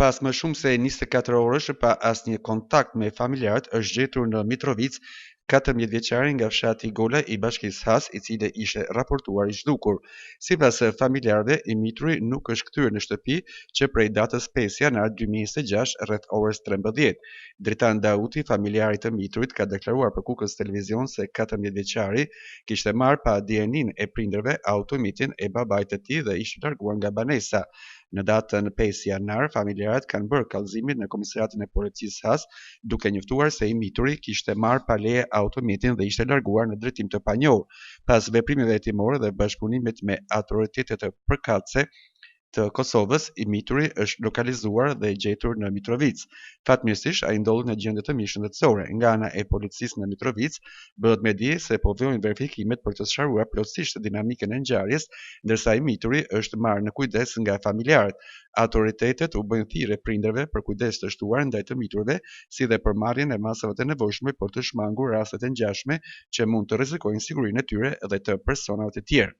Pas më shumë se 24 orësh pa asnjë kontakt me familjarët, është gjetur në Mitrovic 14 vjeçari nga fshati Gola i bashkisë Has, i cili ishte raportuar i zhdukur. Sipas familjarëve, i mituri nuk është kthyer në shtëpi që prej datës 5 janar 2026 rreth orës 13. Dritan Dauti, familjari të miturit, ka deklaruar për Kukës Televizion se 14 vjeçari kishte marrë pa dijenin e prindërve automitin e babait të tij dhe ishte larguar nga banesa. Në datën 5 janar, familjarët kanë bërë kallëzimin në komisariatin e policisë Has, duke njoftuar se i mituri kishte marrë pa leje automitin dhe ishte larguar në drejtim të panjohur. Pas veprimeve hetimore dhe bashkëpunimit me autoritetet përkatëse të Kosovës, i mituri është lokalizuar dhe gjetur në Mitrovic. Fatmirësisht, ai ndodhet në gjendje të mirë shëndetësore. Nga ana e policisë në Mitrovic, bëhet me dije se po vijnë verifikimet për të sqaruar plotësisht dinamikën e ngjarjes, ndërsa i mituri është marrë në kujdes nga familjarët. Autoritetet u bëjnë thirrje prindërve për kujdes të shtuar ndaj të miturve, si dhe për marrjen e masave të nevojshme për të shmangur rastet e ngjashme që mund të rrezikojnë sigurinë e tyre dhe të personave të tjerë.